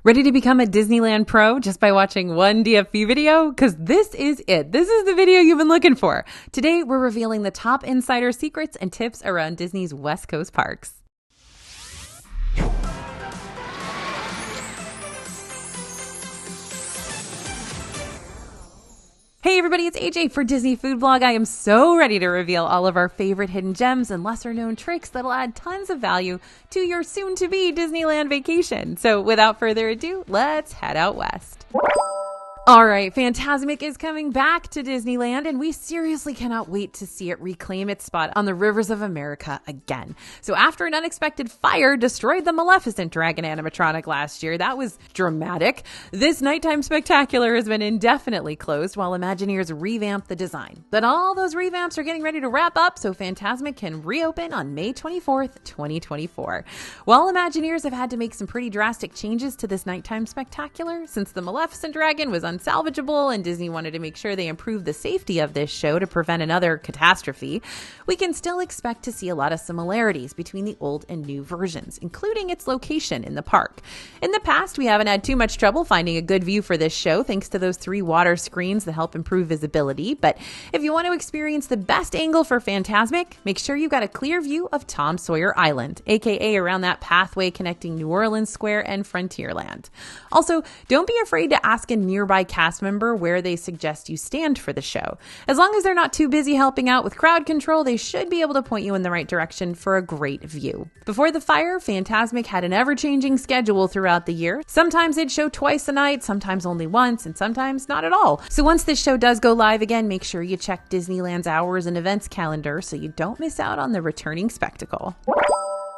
Ready to become a Disneyland Pro just by watching one DFB video? Because this is it. This is the video you've been looking for. Today, we're revealing the top insider secrets and tips around Disney's West Coast parks. Hey everybody, it's AJ for Disney Food Blog. I am so ready to reveal all of our favorite hidden gems and lesser known tricks that'll add tons of value to your soon-to-be Disneyland vacation. So without further ado, let's head out west. All right, Fantasmic is coming back to Disneyland, and we seriously cannot wait to see it reclaim its spot on the rivers of America again. So after an unexpected fire destroyed the Maleficent dragon animatronic last year, that was dramatic, this nighttime spectacular has been indefinitely closed while Imagineers revamp the design. But all those revamps are getting ready to wrap up, so Fantasmic can reopen on May 24th, 2024. While Imagineers have had to make some pretty drastic changes to this nighttime spectacular, since the Maleficent dragon was unsalvageable and Disney wanted to make sure they improved the safety of this show to prevent another catastrophe, we can still expect to see a lot of similarities between the old and new versions, including its location in the park. In the past, we haven't had too much trouble finding a good view for this show thanks to those 3 water screens that help improve visibility, but if you want to experience the best angle for Fantasmic, make sure you've got a clear view of Tom Sawyer Island, aka around that pathway connecting New Orleans Square and Frontierland. Also, don't be afraid to ask a nearby cast member where they suggest you stand for the show. As long as they're not too busy helping out with crowd control, they should be able to point you in the right direction for a great view. Before the fire, Fantasmic had an ever-changing schedule throughout the year. Sometimes they'd show twice a night, sometimes only once, and sometimes not at all. So once this show does go live again, make sure you check Disneyland's hours and events calendar so you don't miss out on the returning spectacle.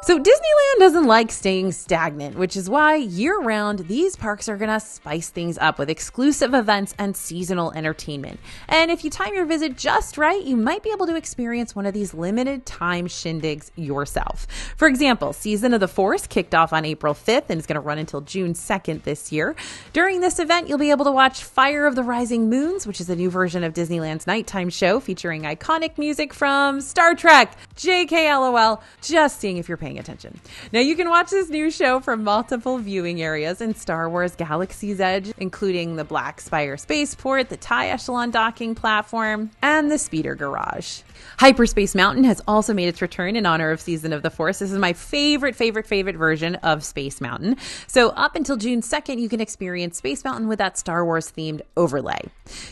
So Disneyland doesn't like staying stagnant, which is why year-round, these parks are going to spice things up with exclusive events and seasonal entertainment. And if you time your visit just right, you might be able to experience one of these limited time shindigs yourself. For example, Season of the Force kicked off on April 5th and is going to run until June 2nd this year. During this event, you'll be able to watch Fire of the Rising Moons, which is a new version of Disneyland's nighttime show featuring iconic music from Star Trek, JKLOL, just seeing if you're paying attention. Now you can watch this new show from multiple viewing areas in Star Wars Galaxy's Edge, including the Black Spire Spaceport, the TIE Echelon docking platform, and the Speeder Garage. Hyperspace Mountain has also made its return in honor of Season of the Force. This is my favorite version of Space Mountain. So up until June 2nd, you can experience Space Mountain with that Star Wars themed overlay.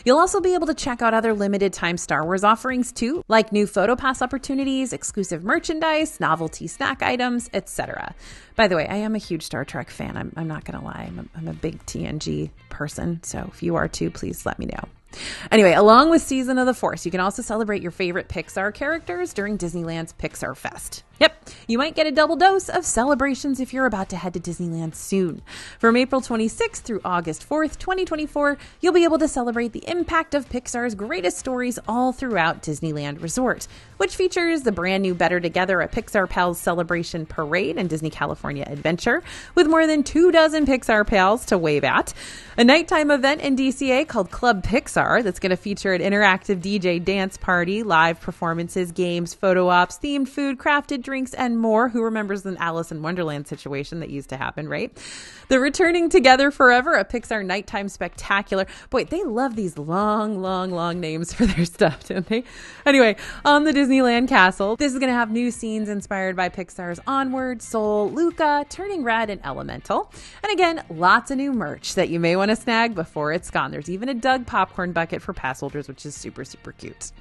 You'll also be able to check out other limited time Star Wars offerings too, like new photo pass opportunities, exclusive merchandise, novelty snack items, etc. By the way, I am a huge Star Trek fan. I'm not going to lie. I'm a big TNG person. So if you are too, please let me know. Anyway, along with Season of the Force, you can also celebrate your favorite Pixar characters during Disneyland's Pixar Fest. Yep, you might get a double dose of celebrations if you're about to head to Disneyland soon. From April 26th through August 4th, 2024, you'll be able to celebrate the impact of Pixar's greatest stories all throughout Disneyland Resort, which features the brand new Better Together, a Pixar Pals celebration parade and Disney California Adventure, with more than 24 Pixar Pals to wave at, a nighttime event in DCA called Club Pixar that's going to feature an interactive DJ dance party, live performances, games, photo ops, themed food, crafted drinks, and more. Who remembers an Alice in Wonderland situation that used to happen, right? The Returning Together Forever, a Pixar nighttime spectacular. Boy, they love these long names for their stuff, don't they? Anyway, on the Disneyland Castle, this is going to have new scenes inspired by Pixar's Onward, Soul, Luca, Turning Red, and Elemental. And again, lots of new merch that you may want to snag before it's gone. There's even a Doug popcorn bucket for pass holders, which is super cute.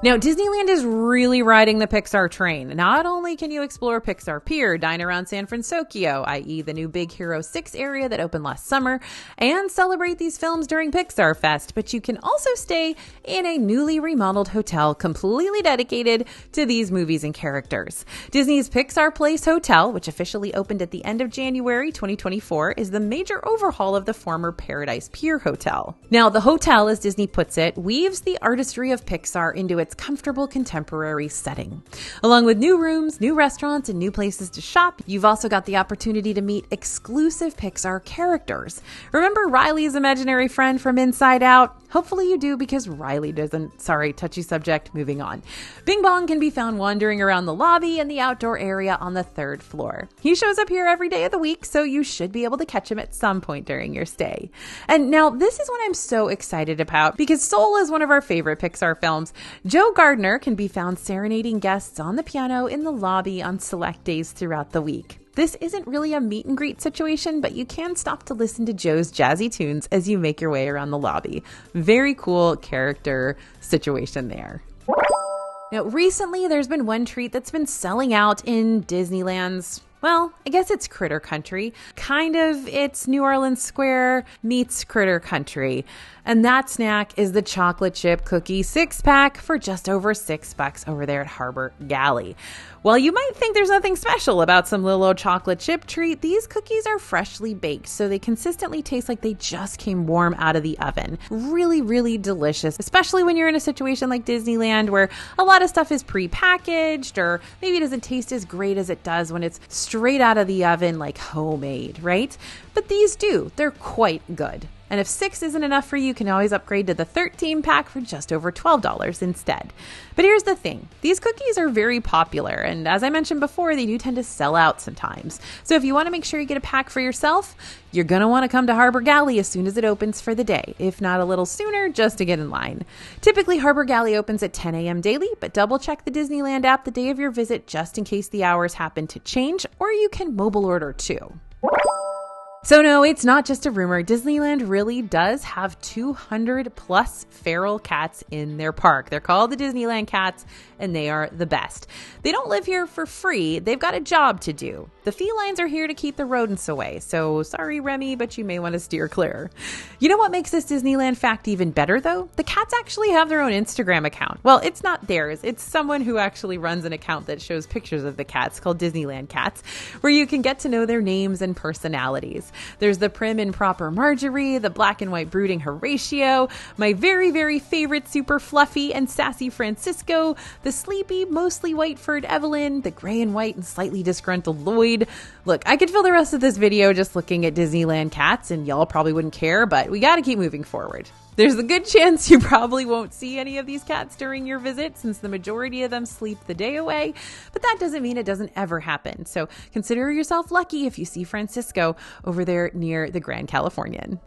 Now, Disneyland is really riding the Pixar train. Not only can you explore Pixar Pier, dine around San Francisco, i.e. the new Big Hero 6 area that opened last summer, and celebrate these films during Pixar Fest, but you can also stay in a newly remodeled hotel completely dedicated to these movies and characters. Disney's Pixar Place Hotel, which officially opened at the end of January 2024, is the major overhaul of the former Paradise Pier Hotel. Now, the hotel, as Disney puts it, weaves the artistry of Pixar into its its comfortable contemporary setting. Along with new rooms, new restaurants, and new places to shop, you've also got the opportunity to meet exclusive Pixar characters. Remember Riley's imaginary friend from Inside Out? Hopefully you do, because Riley doesn't. Sorry, touchy subject, moving on. Bing Bong can be found wandering around the lobby and the outdoor area on the 3rd floor. He shows up here every day of the week, so you should be able to catch him at some point during your stay. And now this is what I'm so excited about, because Soul is one of our favorite Pixar films. Joe Gardner can be found serenading guests on the piano in the lobby on select days throughout the week. This isn't really a meet and greet situation, but you can stop to listen to Joe's jazzy tunes as you make your way around the lobby. Very cool character situation there. Now, recently there's been one treat that's been selling out in Disneyland's, well, I guess it's Critter Country. Kind of, it's New Orleans Square meets Critter Country. And that snack is the chocolate chip cookie 6-pack for just over $6 over there at Harbor Galley. While you might think there's nothing special about some little old chocolate chip treat, these cookies are freshly baked, so they consistently taste like they just came warm out of the oven. Really, really delicious, especially when you're in a situation like Disneyland where a lot of stuff is pre-packaged or maybe it doesn't taste as great as it does when it's straight out of the oven like homemade, right? But these do. They're quite good. And if 6 isn't enough for you, you can always upgrade to the 13-pack for just over $12 instead. But here's the thing. These cookies are very popular, and as I mentioned before, they do tend to sell out sometimes. So if you want to make sure you get a pack for yourself, you're going to want to come to Harbor Galley as soon as it opens for the day, if not a little sooner, just to get in line. Typically, Harbor Galley opens at 10 a.m. daily, but double check the Disneyland app the day of your visit just in case the hours happen to change, or you can mobile order too. So no, it's not just a rumor. Disneyland really does have 200 plus feral cats in their park. They're called the Disneyland Cats, and they are the best. They don't live here for free. They've got a job to do. The felines are here to keep the rodents away. So sorry, Remy, but you may want to steer clear. You know what makes this Disneyland fact even better, though? The cats actually have their own Instagram account. Well, it's not theirs. It's someone who actually runs an account that shows pictures of the cats called Disneyland Cats, where you can get to know their names and personalities. There's the prim and proper Marjorie, the black and white brooding Horatio, my very, very favorite super fluffy and sassy Francisco, the sleepy, mostly white-furred Evelyn, the gray and white and slightly disgruntled Lloyd. Look, I could fill the rest of this video just looking at Disneyland Cats, and y'all probably wouldn't care, but we gotta keep moving forward. There's a good chance you probably won't see any of these cats during your visit, since the majority of them sleep the day away, but that doesn't mean it doesn't ever happen. So consider yourself lucky if you see Francisco over there near the Grand Californian.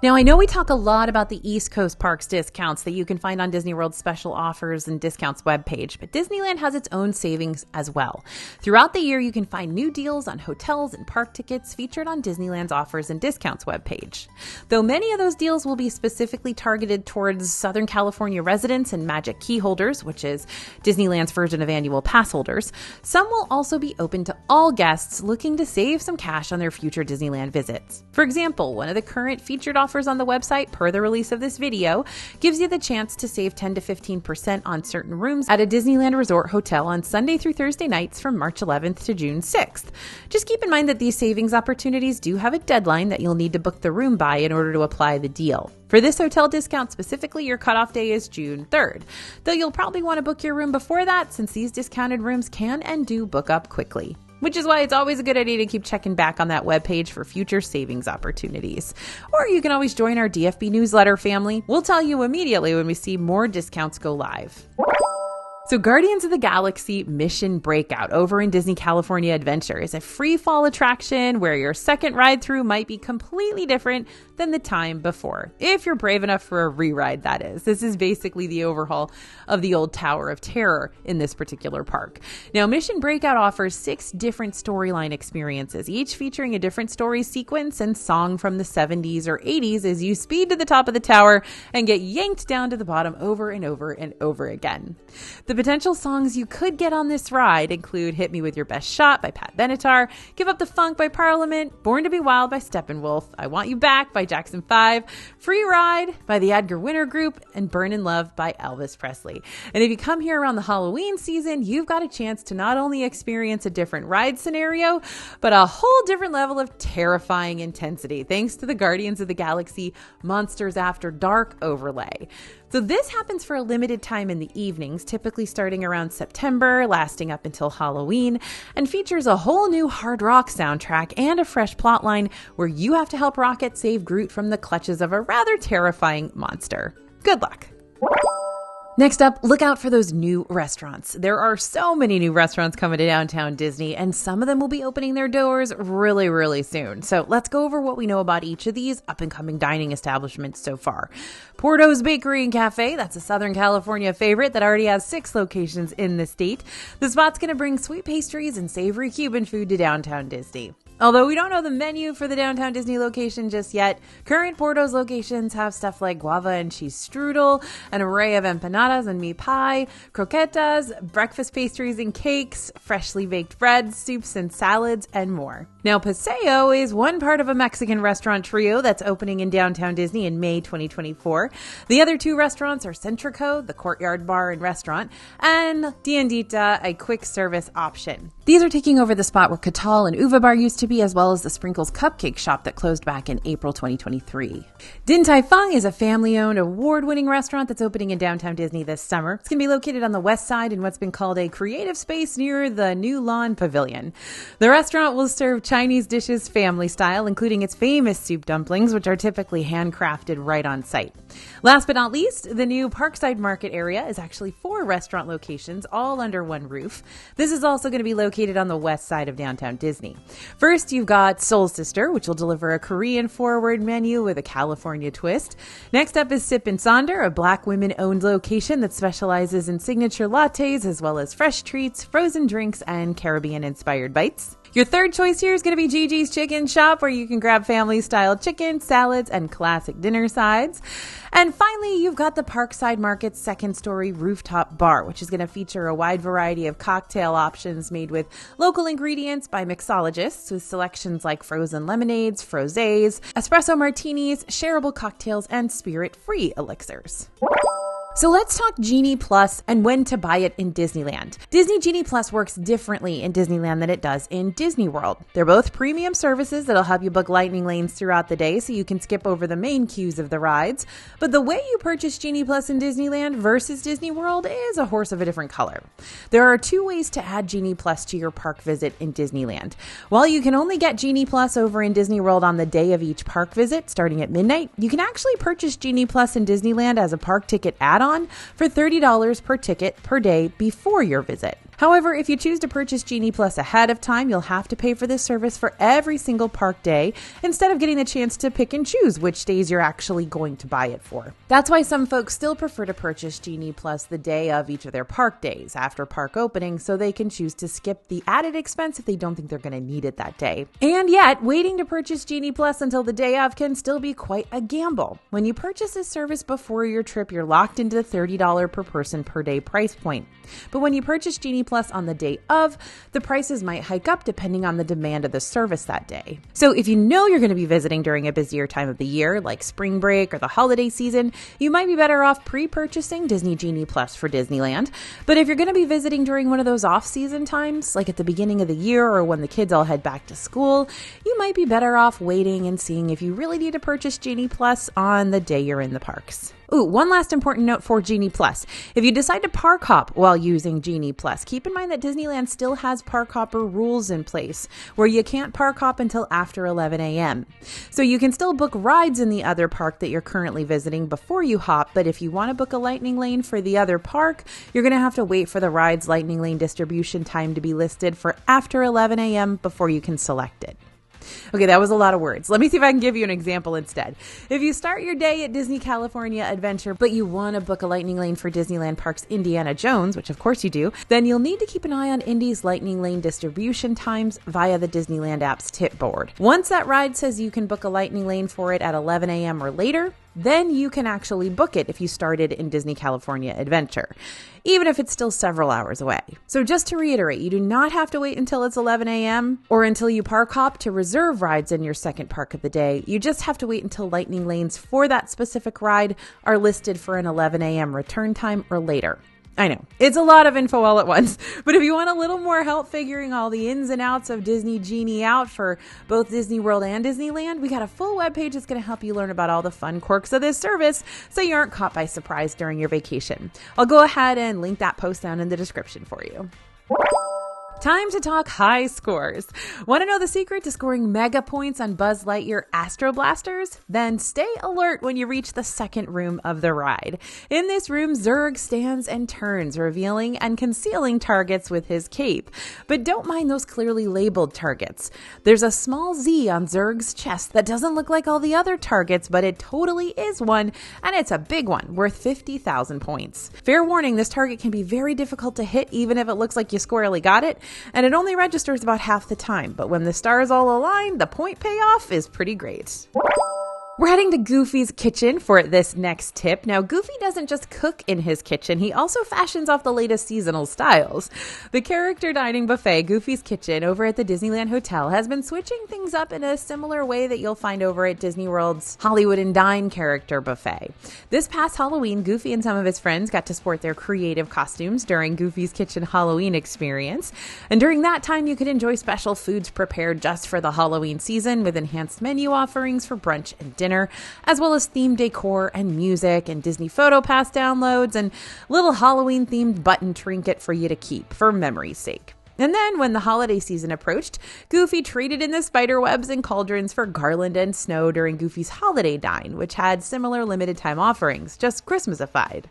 Now, I know we talk a lot about the East Coast Parks discounts that you can find on Disney World's special offers and discounts webpage, but Disneyland has its own savings as well. Throughout the year, you can find new deals on hotels and park tickets featured on Disneyland's offers and discounts webpage. Though many of those deals will be specifically targeted towards Southern California residents and Magic Key holders, which is Disneyland's version of annual pass holders, some will also be open to all guests looking to save some cash on their future Disneyland visits. For example, one of the current featured offers on the website per the release of this video gives you the chance to save 10 to 15% on certain rooms at a Disneyland Resort hotel on Sunday through Thursday nights from March 11th to June 6th. Just keep in mind that these savings opportunities do have a deadline that you'll need to book the room by in order to apply the deal. For this hotel discount specifically, your cutoff day is June 3rd, though you'll probably want to book your room before that since these discounted rooms can and do book up quickly. Which is why it's always a good idea to keep checking back on that webpage for future savings opportunities. Or you can always join our DFB newsletter family. We'll tell you immediately when we see more discounts go live. So Guardians of the Galaxy Mission Breakout over in Disney California Adventure is a free fall attraction where your second ride through might be completely different than the time before. If you're brave enough for a re-ride, that is. This is basically the overhaul of the old Tower of Terror in this particular park. Now, Mission Breakout offers 6 different storyline experiences, each featuring a different story sequence and song from the 70s or 80s as you speed to the top of the tower and get yanked down to the bottom over and over and over again. The potential songs you could get on this ride include Hit Me With Your Best Shot by Pat Benatar, Give Up the Funk by Parliament, Born to Be Wild by Steppenwolf, I Want You Back by Jackson 5, Free Ride by the Edgar Winter Group, and Burn in Love by Elvis Presley. And if you come here around the Halloween season, you've got a chance to not only experience a different ride scenario, but a whole different level of terrifying intensity thanks to the Guardians of the Galaxy Monsters After Dark overlay. So this happens for a limited time in the evenings, typically starting around September, lasting up until Halloween, and features a whole new hard rock soundtrack and a fresh plotline where you have to help Rocket save Groot from the clutches of a rather terrifying monster. Good luck. Next up, look out for those new restaurants. There are so many new restaurants coming to Downtown Disney, and some of them will be opening their doors really, really soon. So let's go over what we know about each of these up-and-coming dining establishments so far. Porto's Bakery and Cafe, that's a Southern California favorite that already has 6 locations in the state. The spot's going to bring sweet pastries and savory Cuban food to Downtown Disney. Although we don't know the menu for the Downtown Disney location just yet, current Porto's locations have stuff like guava and cheese strudel, an array of empanadas and meat pie, croquetas, breakfast pastries and cakes, freshly baked breads, soups and salads, and more. Now, Paseo is one part of a Mexican restaurant trio that's opening in Downtown Disney in May 2024. The other 2 restaurants are Centrico, the courtyard bar and restaurant, and Tiendita, a quick service option. These are taking over the spot where Catal and Uva Bar used to be, as well as the Sprinkles Cupcake Shop that closed back in April 2023. Din Tai Fung is a family-owned, award-winning restaurant that's opening in Downtown Disney this summer. It's going to be located on the west side in what's been called a creative space near the New Lawn Pavilion. The restaurant will serve Chinese dishes family style, including its famous soup dumplings, which are typically handcrafted right on site. Last but not least, the new Parkside Market area is actually 4 restaurant locations, all under one roof. This is also going to be located on the west side of Downtown Disney. First, you've got Soul Sister, which will deliver a Korean forward menu with a California twist. Next up is Sip and Sonder, a Black women-owned location that specializes in signature lattes, as well as fresh treats, frozen drinks, and Caribbean-inspired bites. Your third choice here is going to be Gigi's Chicken Shop, where you can grab family-style chicken, salads, and classic dinner sides. And finally, you've got the Parkside Market's second-story rooftop bar, which is going to feature a wide variety of cocktail options made with local ingredients by mixologists, with selections like frozen lemonades, frosés, espresso martinis, shareable cocktails, and spirit-free elixirs. So let's talk Genie Plus and when to buy it in Disneyland. Disney Genie Plus works differently in Disneyland than it does in Disney World. They're both premium services that'll help you book lightning lanes throughout the day so you can skip over the main queues of the rides. But the way you purchase Genie Plus in Disneyland versus Disney World is a horse of a different color. There are 2 ways to add Genie Plus to your park visit in Disneyland. While you can only get Genie Plus over in Disney World on the day of each park visit, starting at midnight, you can actually purchase Genie Plus in Disneyland as a park ticket add-on for $30 per ticket per day before your visit. However, if you choose to purchase Genie Plus ahead of time, you'll have to pay for this service for every single park day instead of getting the chance to pick and choose which days you're actually going to buy it for. That's why some folks still prefer to purchase Genie Plus the day of each of their park days after park opening, so they can choose to skip the added expense if they don't think they're going to need it that day. And yet, waiting to purchase Genie Plus until the day of can still be quite a gamble. When you purchase this service before your trip, you're locked into the $30 per person per day price point. But when you purchase Genie Plus on the day of, the prices might hike up depending on the demand of the service that day. So if you know you're going to be visiting during a busier time of the year, like spring break or the holiday season, you might be better off pre-purchasing Disney Genie Plus for Disneyland. But if you're going to be visiting during one of those off-season times, like at the beginning of the year or when the kids all head back to school, you might be better off waiting and seeing if you really need to purchase Genie Plus on the day you're in the parks. Ooh, one last important note for Genie Plus. If you decide to park hop while using Genie Plus, keep in mind that Disneyland still has park hopper rules in place where you can't park hop until after 11 a.m. So you can still book rides in the other park that you're currently visiting before you hop, but if you want to book a lightning lane for the other park, you're going to have to wait for the ride's lightning lane distribution time to be listed for after 11 a.m. before you can select it. Okay, that was a lot of words. Let me see if I can give you an example instead. If you start your day at Disney California Adventure, but you want to book a lightning lane for Disneyland Parks Indiana Jones, which of course you do, then you'll need to keep an eye on Indy's lightning lane distribution times via the Disneyland app's tip board. Once that ride says you can book a lightning lane for it at 11 a.m. or later, then you can actually book it if you started in Disney California Adventure, even if it's still several hours away. So just to reiterate, you do not have to wait until it's 11 a.m. or until you park hop to reserve rides in your second park of the day. You just have to wait until lightning lanes for that specific ride are listed for an 11 a.m. return time or later. I know, it's a lot of info all at once, but if you want a little more help figuring all the ins and outs of Disney Genie out for both Disney World and Disneyland, we got a full webpage that's going to help you learn about all the fun quirks of this service so you aren't caught by surprise during your vacation. I'll go ahead and link that post down in the description for you. Time to talk high scores. Want to know the secret to scoring mega points on Buzz Lightyear Astro Blasters? Then stay alert when you reach the second room of the ride. In this room, Zurg stands and turns, revealing and concealing targets with his cape. But don't mind those clearly labeled targets. There's a small Z on Zurg's chest that doesn't look like all the other targets, but it totally is one, and it's a big one, worth 50,000 points. Fair warning, this target can be very difficult to hit even if it looks like you squarely got it. And it only registers about half the time, but when the stars all align, the point payoff is pretty great. We're heading to Goofy's kitchen for this next tip. Now, Goofy doesn't just cook in his kitchen, he also fashions off the latest seasonal styles. The character dining buffet, Goofy's Kitchen, over at the Disneyland Hotel, has been switching things up in a similar way that you'll find over at Disney World's Hollywood and Dine character buffet. This past Halloween, Goofy and some of his friends got to sport their creative costumes during Goofy's Kitchen Halloween experience. And during that time, you could enjoy special foods prepared just for the Halloween season with enhanced menu offerings for brunch and dinner, as well as themed decor and music and Disney Photo Pass downloads and little Halloween themed button trinket for you to keep for memory's sake. And then when the holiday season approached, Goofy traded in the spider webs and cauldrons for garland and snow during Goofy's Holiday Dine, which had similar limited time offerings, just Christmasified.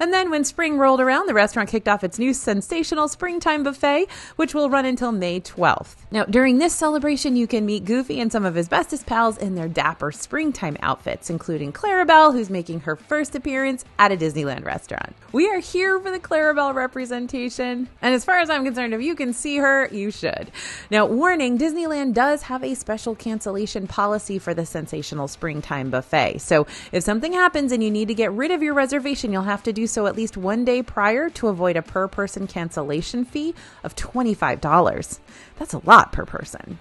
And then when spring rolled around, the restaurant kicked off its new sensational springtime buffet, which will run until May 12th. Now, during this celebration, you can meet Goofy and some of his bestest pals in their dapper springtime outfits, including Clarabelle, who's making her first appearance at a Disneyland restaurant. We are here for the Clarabelle representation, and as far as I'm concerned, if you can see her, you should. Now, warning, Disneyland does have a special cancellation policy for the sensational springtime buffet. So if something happens and you need to get rid of your reservation, you'll have to do so at least one day prior to avoid a per person cancellation fee of $25. That's a lot per person.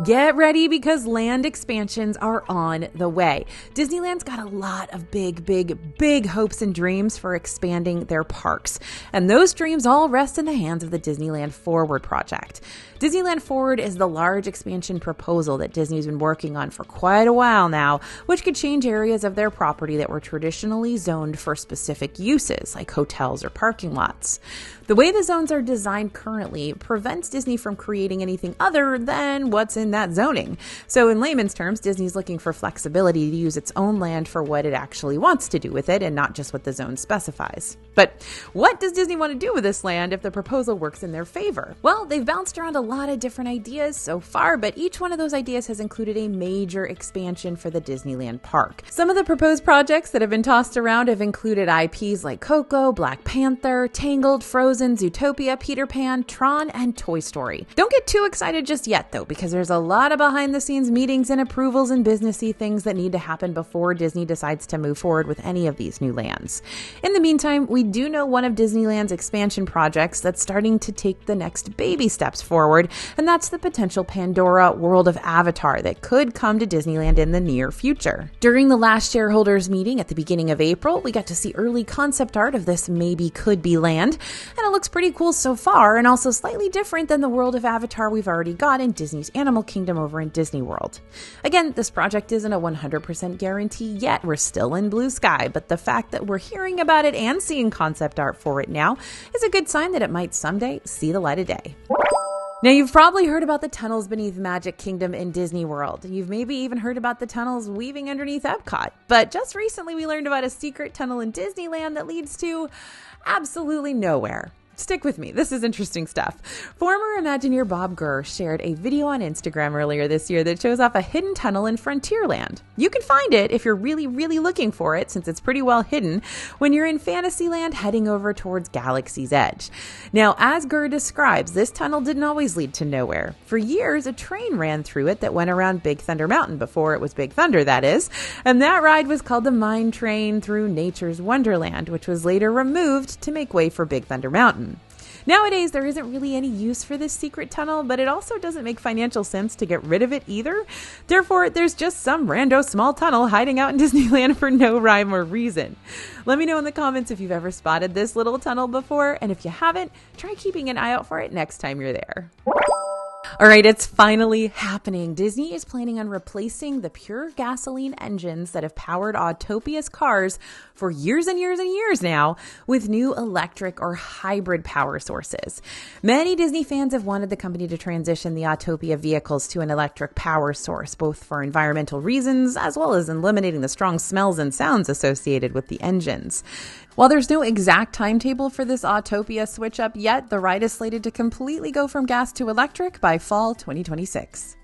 Get ready because land expansions are on the way. Disneyland's got a lot of big hopes and dreams for expanding their parks. And those dreams all rest in the hands of the Disneyland Forward project. Disneyland Forward is the large expansion proposal that Disney's been working on for quite a while now, which could change areas of their property that were traditionally zoned for specific uses, like hotels or parking lots. The way the zones are designed currently prevents Disney from creating anything other than what's in that zoning. So in layman's terms, Disney's looking for flexibility to use its own land for what it actually wants to do with it and not just what the zone specifies. But what does Disney want to do with this land if the proposal works in their favor? Well, they've bounced around a lot of different ideas so far, but each one of those ideas has included a major expansion for the Disneyland park. Some of the proposed projects that have been tossed around have included IPs like Coco, Black Panther, Tangled, Frozen, Zootopia, Peter Pan, Tron, and Toy Story. Don't get too excited just yet, though, because there's a lot of behind-the-scenes meetings and approvals and businessy things that need to happen before Disney decides to move forward with any of these new lands. In the meantime, we do know one of Disneyland's expansion projects that's starting to take the next baby steps forward, and that's the potential Pandora World of Avatar that could come to Disneyland in the near future. During the last shareholders meeting at the beginning of April, we got to see early concept art of this maybe could be land, and it looks pretty cool so far, and also slightly different than the World of Avatar we've already got in Disney's Animal Kingdom over in Disney World. Again, this project isn't a 100% guarantee yet, we're still in blue sky, but the fact that we're hearing about it and seeing concept art for it now is a good sign that it might someday see the light of day. Now, you've probably heard about the tunnels beneath Magic Kingdom in Disney World. You've maybe even heard about the tunnels weaving underneath Epcot. But just recently, we learned about a secret tunnel in Disneyland that leads to absolutely nowhere. Stick with me. This is interesting stuff. Former Imagineer Bob Gurr shared a video on Instagram earlier this year that shows off a hidden tunnel in Frontierland. You can find it if you're really looking for it, since it's pretty well hidden, when you're in Fantasyland heading over towards Galaxy's Edge. Now, as Gurr describes, this tunnel didn't always lead to nowhere. For years, a train ran through it that went around Big Thunder Mountain, before it was Big Thunder, that is. And that ride was called the Mine Train through Nature's Wonderland, which was later removed to make way for Big Thunder Mountain. Nowadays, there isn't really any use for this secret tunnel, but it also doesn't make financial sense to get rid of it either. Therefore, there's just some rando small tunnel hiding out in Disneyland for no rhyme or reason. Let me know in the comments if you've ever spotted this little tunnel before, and if you haven't, try keeping an eye out for it next time you're there. All right, it's finally happening. Disney is planning on replacing the pure gasoline engines that have powered Autopia's cars for years and years and years now with new electric or hybrid power sources. Many Disney fans have wanted the company to transition the Autopia vehicles to an electric power source, both for environmental reasons as well as eliminating the strong smells and sounds associated with the engines. While there's no exact timetable for this Autopia switch up yet, the ride is slated to completely go from gas to electric by fall 2026.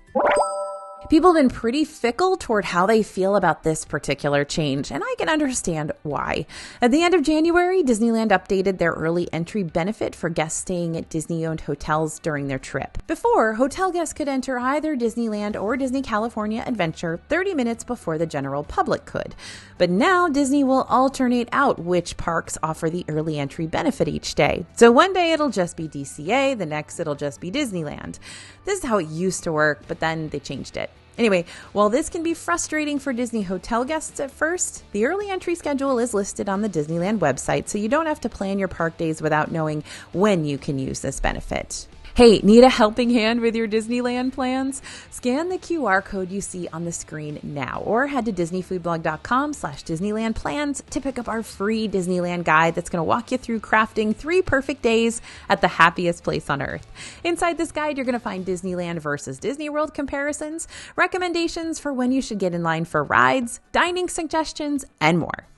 People have been pretty fickle toward how they feel about this particular change, and I can understand why. At the end of January, Disneyland updated their early entry benefit for guests staying at Disney-owned hotels during their trip. Before, hotel guests could enter either Disneyland or Disney California Adventure 30 minutes before the general public could. But now Disney will alternate out which parks offer the early entry benefit each day. So one day it'll just be DCA, the next it'll just be Disneyland. This is how it used to work, but then they changed it. Anyway, while this can be frustrating for Disney hotel guests at first, the early entry schedule is listed on the Disneyland website, so you don't have to plan your park days without knowing when you can use this benefit. Hey, need a helping hand with your Disneyland plans? Scan the QR code you see on the screen now, or head to disneyfoodblog.com/Disneyland plans to pick up our free Disneyland guide that's going to walk you through crafting 3 perfect days at the happiest place on earth. Inside this guide, you're going to find Disneyland versus Disney World comparisons, recommendations for when you should get in line for rides, dining suggestions, and more.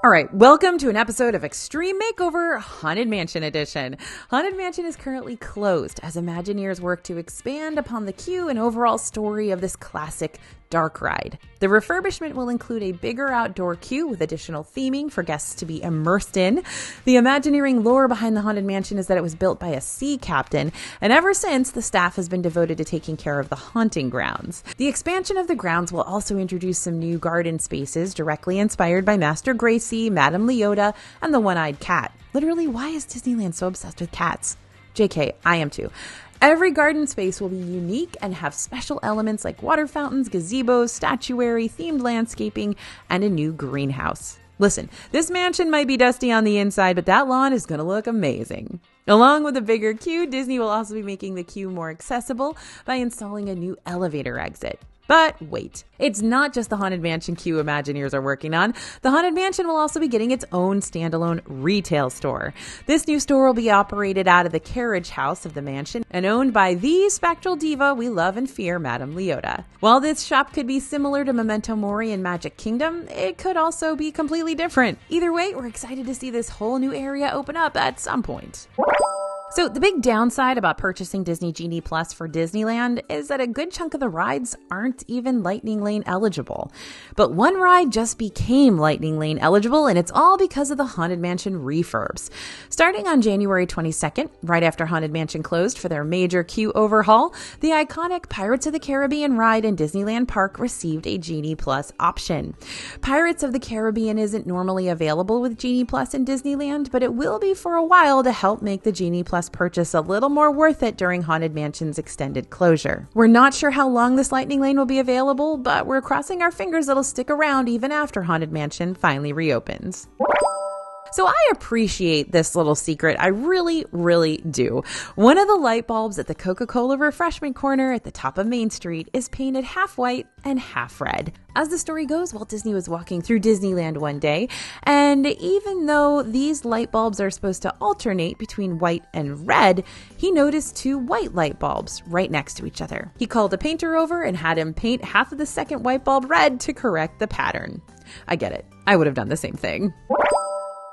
All right, welcome to an episode of Extreme Makeover Haunted Mansion Edition. Haunted Mansion is currently closed as Imagineers work to expand upon the queue and overall story of this classic dark ride. The refurbishment will include a bigger outdoor queue with additional theming for guests to be immersed in. The Imagineering lore behind the Haunted Mansion is that it was built by a sea captain, and ever since, the staff has been devoted to taking care of the haunting grounds. The expansion of the grounds will also introduce some new garden spaces directly inspired by Master Gracie, Madame Leota, and the One-Eyed Cat. Literally, why is Disneyland so obsessed with cats? JK, I am too. Every garden space will be unique and have special elements like water fountains, gazebos, statuary, themed landscaping, and a new greenhouse. Listen, this mansion might be dusty on the inside, but that lawn is going to look amazing. Along with a bigger queue, Disney will also be making the queue more accessible by installing a new elevator exit. But wait, it's not just the Haunted Mansion queue Imagineers are working on. The Haunted Mansion will also be getting its own standalone retail store. This new store will be operated out of the carriage house of the mansion and owned by the spectral diva we love and fear, Madame Leota. While this shop could be similar to Memento Mori in Magic Kingdom, it could also be completely different. Either way, we're excited to see this whole new area open up at some point. So the big downside about purchasing Disney Genie Plus for Disneyland is that a good chunk of the rides aren't even Lightning Lane eligible. But one ride just became Lightning Lane eligible, and it's all because of the Haunted Mansion refurbs. Starting on January 22nd, right after Haunted Mansion closed for their major queue overhaul, the iconic Pirates of the Caribbean ride in Disneyland Park received a Genie Plus option. Pirates of the Caribbean isn't normally available with Genie Plus in Disneyland, but it will be for a while to help make the Genie Plus purchase a little more worth it during Haunted Mansion's extended closure. We're not sure how long this Lightning Lane will be available, but we're crossing our fingers it'll stick around even after Haunted Mansion finally reopens. So I appreciate this little secret. I really, really do. One of the light bulbs at the Coca-Cola refreshment corner at the top of Main Street is painted half white and half red. As the story goes, Walt Disney was walking through Disneyland one day, and even though these light bulbs are supposed to alternate between white and red, he noticed 2 white light bulbs right next to each other. He called a painter over and had him paint half of the second white bulb red to correct the pattern. I get it. I would have done the same thing.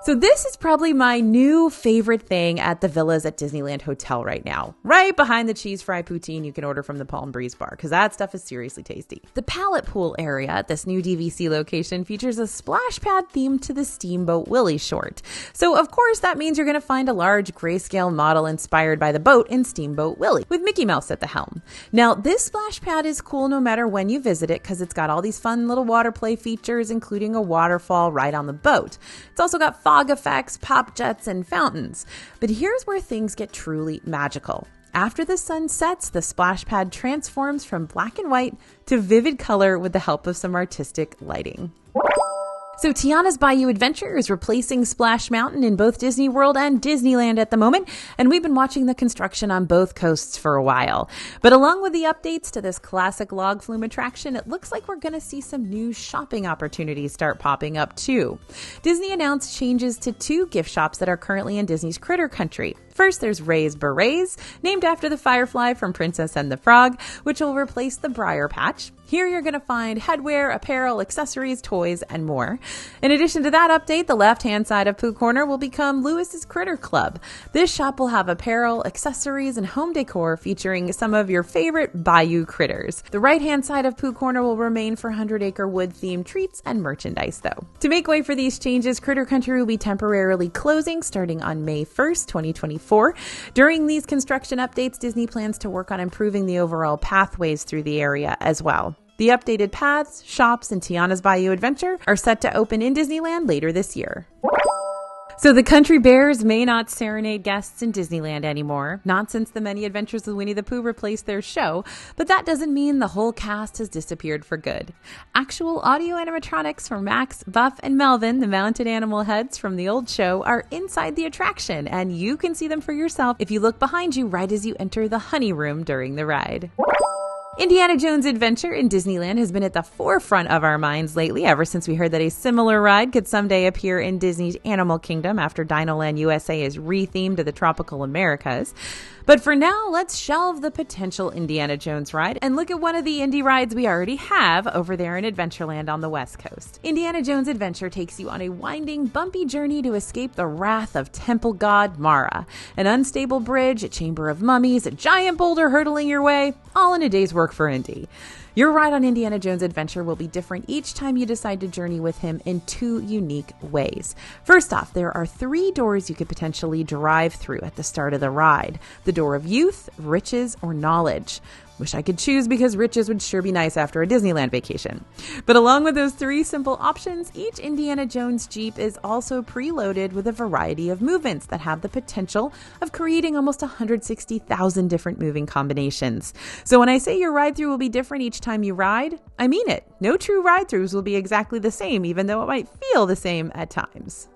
So this is probably my new favorite thing at the villas at Disneyland Hotel right now. Right behind the cheese fry poutine you can order from the Palm Breeze bar, because that stuff is seriously tasty. The pallet pool area at this new DVC location features a splash pad themed to the Steamboat Willie short. So of course that means you're going to find a large grayscale model inspired by the boat in Steamboat Willie, with Mickey Mouse at the helm. Now this splash pad is cool no matter when you visit it, because it's got all these fun little water play features, including a waterfall right on the boat. It's also got fog effects, pop jets, and fountains. But here's where things get truly magical. After the sun sets, the splash pad transforms from black and white to vivid color with the help of some artistic lighting. So Tiana's Bayou Adventure is replacing Splash Mountain in both Disney World and Disneyland at the moment, and we've been watching the construction on both coasts for a while. But along with the updates to this classic log flume attraction, it looks like we're going to see some new shopping opportunities start popping up too. Disney announced changes to 2 gift shops that are currently in Disney's Critter Country. First, there's Ray's Berets, named after the firefly from Princess and the Frog, which will replace the Briar Patch. Here you're going to find headwear, apparel, accessories, toys, and more. In addition to that update, the left-hand side of Pooh Corner will become Lewis's Critter Club. This shop will have apparel, accessories, and home decor featuring some of your favorite Bayou critters. The right-hand side of Pooh Corner will remain for 100-acre wood-themed treats and merchandise, though. To make way for these changes, Critter Country will be temporarily closing starting on May 1st, 2024. During these construction updates, Disney plans to work on improving the overall pathways through the area as well. The updated paths, shops, and Tiana's Bayou Adventure are set to open in Disneyland later this year. So the Country Bears may not serenade guests in Disneyland anymore, not since The Many Adventures of Winnie the Pooh replaced their show, but that doesn't mean the whole cast has disappeared for good. Actual audio animatronics from Max, Buff, and Melvin, the mounted animal heads from the old show, are inside the attraction, and you can see them for yourself if you look behind you right as you enter the Honey Room during the ride. Indiana Jones Adventure in Disneyland has been at the forefront of our minds lately, ever since we heard that a similar ride could someday appear in Disney's Animal Kingdom after Dinoland USA is rethemed to the tropical Americas. But for now, let's shelve the potential Indiana Jones ride and look at one of the Indy rides we already have over there in Adventureland on the West Coast. Indiana Jones Adventure takes you on a winding, bumpy journey to escape the wrath of temple god Mara. An unstable bridge, a chamber of mummies, a giant boulder hurtling your way, all in a day's work for Indy. Your ride on Indiana Jones Adventure will be different each time you decide to journey with him in 2 unique ways. First off, there are 3 doors you could potentially drive through at the start of the ride. The door of youth, riches, or knowledge. Wish I could choose because riches would sure be nice after a Disneyland vacation. But along with those 3 simple options, each Indiana Jones Jeep is also preloaded with a variety of movements that have the potential of creating almost 160,000 different moving combinations. So when I say your ride-through will be different each time you ride, I mean it. No true ride-throughs will be exactly the same, even though it might feel the same at times.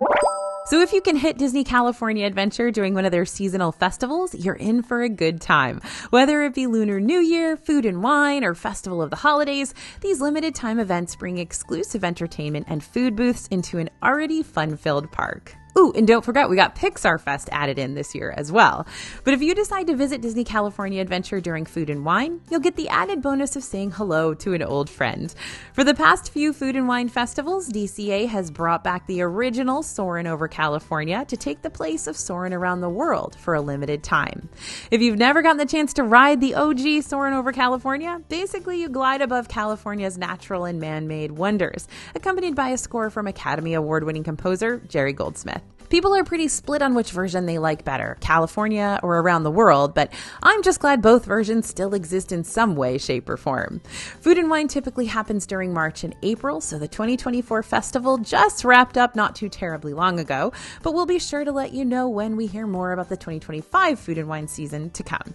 So if you can hit Disney California Adventure during one of their seasonal festivals, you're in for a good time. Whether it be Lunar New Year, Food and Wine, or Festival of the Holidays, these limited time events bring exclusive entertainment and food booths into an already fun-filled park. Ooh, and don't forget, we got Pixar Fest added in this year as well. But if you decide to visit Disney California Adventure during Food and Wine, you'll get the added bonus of saying hello to an old friend. For the past few Food and Wine festivals, DCA has brought back the original Soarin' Over California to take the place of Soarin' Around the World for a limited time. If you've never gotten the chance to ride the OG Soarin' Over California, basically you glide above California's natural and man-made wonders, accompanied by a score from Academy Award-winning composer Jerry Goldsmith. People are pretty split on which version they like better, California or Around the World, but I'm just glad both versions still exist in some way, shape, or form. Food and Wine typically happens during March and April, so the 2024 festival just wrapped up not too terribly long ago, but we'll be sure to let you know when we hear more about the 2025 Food and Wine season to come.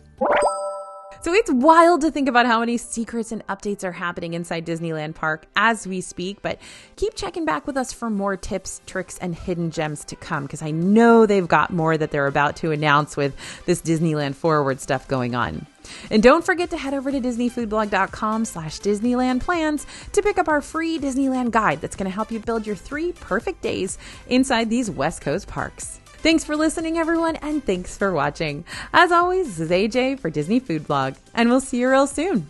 So it's wild to think about how many secrets and updates are happening inside Disneyland Park as we speak, but keep checking back with us for more tips, tricks, and hidden gems to come, because I know they've got more that they're about to announce with this Disneyland Forward stuff going on. And don't forget to head over to DisneyFoodblog.com/DisneylandPlans to pick up our free Disneyland guide that's going to help you build your 3 perfect days inside these West Coast parks. Thanks for listening, everyone, and thanks for watching. As always, this is AJ for Disney Food Blog, and we'll see you real soon.